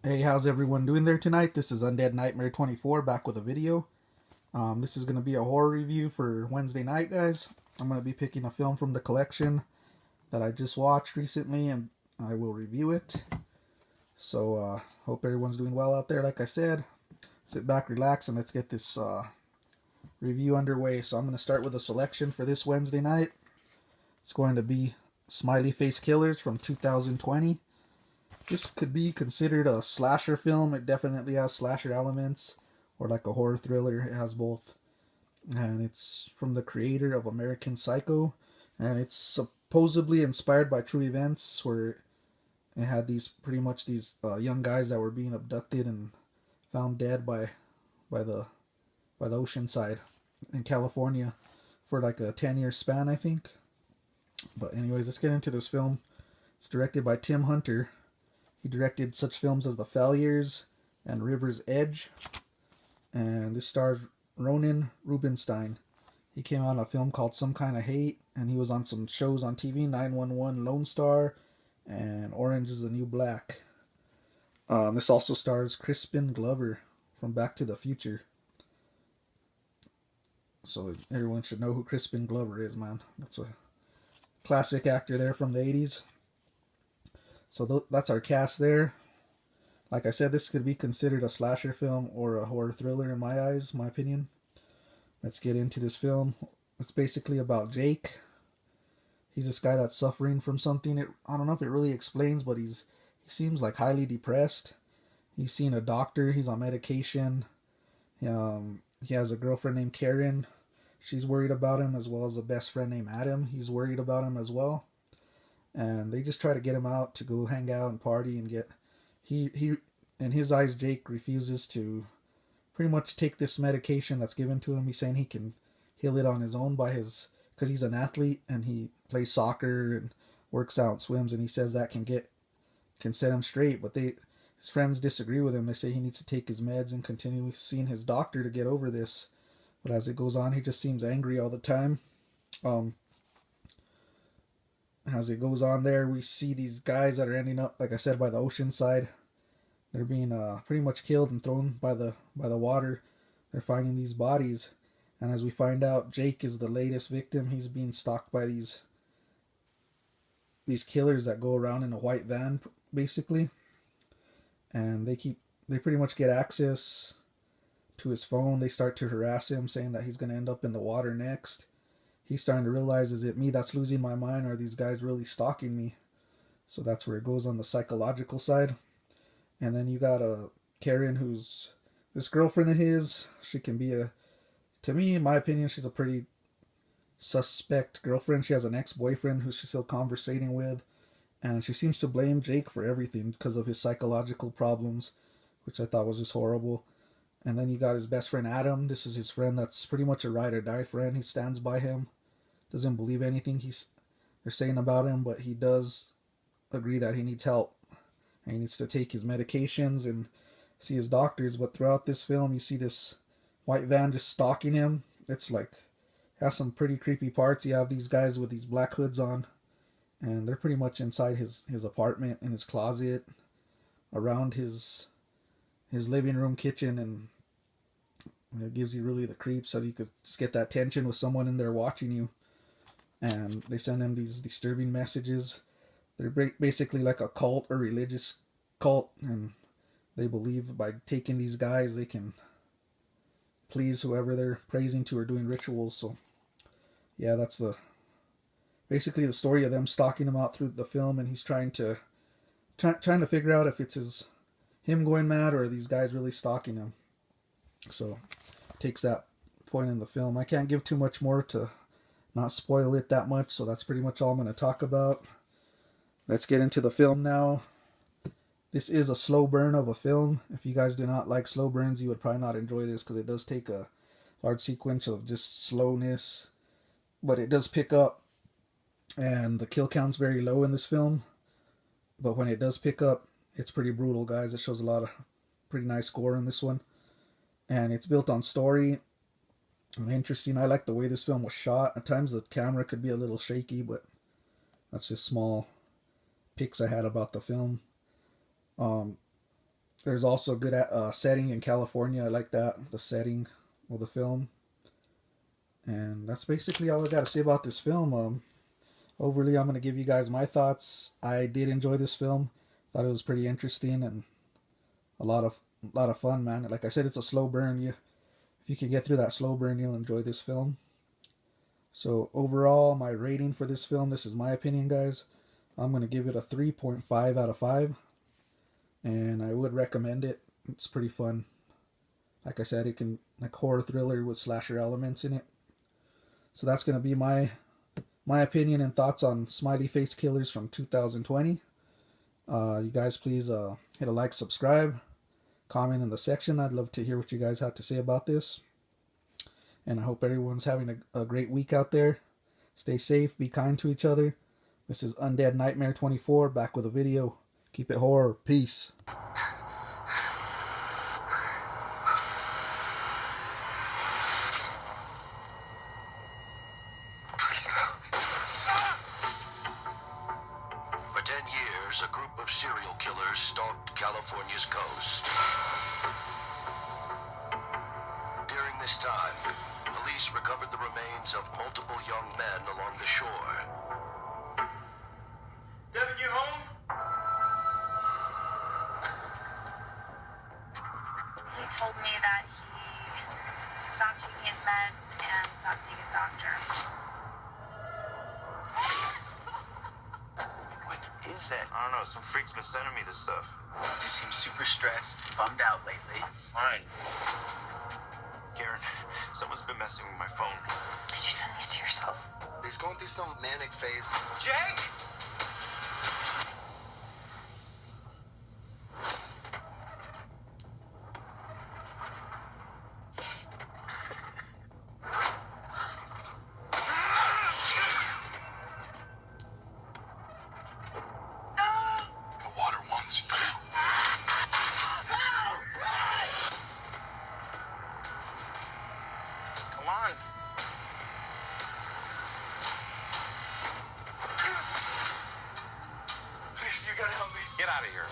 Hey, how's everyone doing there tonight? This is Undead Nightmare 24 back with a video. This is going to be a horror review for Wednesday night, guys. I'm going to be picking a film from the collection that I just watched recently and I will review it. So, hope everyone's doing well out there. Like I said, sit back, relax, and let's get this review underway. So, I'm going to start with a selection for this Wednesday night. It's going to be Smiley Face Killers from 2020. This could be considered a slasher film. It definitely has slasher elements, or like a horror thriller. It has both. And it's from the creator of American Psycho. And it's supposedly inspired by true events where it had these pretty much these young guys that were being abducted and found dead by the by the ocean side in California for like a 10-year span, I think. But anyways, let's get into this film. It's directed by Tim Hunter. He directed such films as The Failures and River's Edge. And this stars Ronan Rubinstein. He came out in a film called Some Kind of Hate, and he was on some shows on TV, 911, Lone Star, and Orange is the New Black. This also stars Crispin Glover from Back to the Future. So everyone should know who Crispin Glover is, man. That's a classic actor there from the 80s. So that's our cast there. Like I said, this could be considered a slasher film or a horror thriller in my eyes, my opinion. Let's get into this film. It's basically about Jake. He's this guy that's suffering from something. I don't know if it really explains, but he seems like highly depressed. He's seen a doctor. He's on medication. He has a girlfriend named Karen. She's worried about him, as well as a best friend named Adam. He's worried about him as well. And they just try to get him out to go hang out and party and get he in his eyes, Jake refuses to pretty much take this medication that's given to him. He's saying he can heal it on his own because he's an athlete and he plays soccer and works out and swims, and he says that can set him straight. But his friends disagree with him. They say he needs to take his meds and continue seeing his doctor to get over this. But as it goes on, he just seems angry all the time. As it goes on there, we see these guys that are ending up, like I said, by the ocean side. They're being pretty much killed and thrown by the water. They're finding these bodies, and as we find out, Jake is the latest victim. He's being stalked by these killers that go around in a white van, basically, and they pretty much get access to his phone. They start to harass him, saying that he's going to end up in the water next. He's starting to realize, is it me that's losing my mind, or are these guys really stalking me? So that's where it goes on the psychological side. And then you got Karen, who's this girlfriend of his. She can be to me, in my opinion, she's a pretty suspect girlfriend. She has an ex-boyfriend who she's still conversating with, and she seems to blame Jake for everything because of his psychological problems, which I thought was just horrible. And then you got his best friend Adam. This is his friend that's pretty much a ride or die friend. He stands by him, doesn't believe anything they're saying about him, but he does agree that he needs help. And he needs to take his medications and see his doctors. But throughout this film, you see this white van just stalking him. It's like, has some pretty creepy parts. You have these guys with these black hoods on, and they're pretty much inside his apartment, in his closet, around his living room, kitchen, and it gives you really the creeps, so you could just get that tension with someone in there watching you. And they send him these disturbing messages. They're basically like a cult or religious cult, and they believe by taking these guys they can please whoever they're praising to or doing rituals. So yeah, that's basically the story of them stalking him out through the film, and he's trying to figure out if it's him going mad or are these guys really stalking him. So takes that point in the film. I can't give too much more to not spoil it that much, so that's pretty much all I'm going to talk about. Let's get into the film now. This is a slow burn of a film. If you guys do not like slow burns, you would probably not enjoy this because it does take a large sequence of just slowness. But it does pick up, and the kill count's very low in this film. But when it does pick up, it's pretty brutal, guys. It shows a lot of pretty nice gore in this one. And it's built on story and interesting. I like the way this film was shot. At times the camera could be a little shaky, but that's just small picks I had about the film. There's also good setting in California. I like that, the setting of the film. And that's basically all I got to say about this film. Overly, I'm going to give you guys my thoughts. I did enjoy this film. Thought it was pretty interesting and a lot of fun, man. Like I said, it's a slow burn. If you can get through that slow burn, you'll enjoy this film. So overall, my rating for this film, this is my opinion, guys. I'm going to give it a 3.5 out of 5. And I would recommend it. It's pretty fun. Like I said, it can, like, horror thriller with slasher elements in it. So that's going to be my opinion and thoughts on Smiley Face Killers from 2020. You guys please hit a like, subscribe, comment in the section. I'd love to hear what you guys have to say about this. And I hope everyone's having a great week out there. Stay safe, be kind to each other. This is Undead Nightmare 24, back with a video. Keep it horror. Peace. For 10 years, a group of serial killers stalked California's coast. During this time, police recovered the remains of multiple young men along the shore. Devin, you home? He told me that he stopped taking his meds and stopped seeing his doctor. What is that? I don't know, some freak's been sending me this stuff. Just seems super stressed, bummed out lately. Fine. Karen, someone's been messing with my phone. Did you send these to yourself? He's going through some manic phase. Jake! The water wants you. Come on. Please, you gotta help me. Get out of here.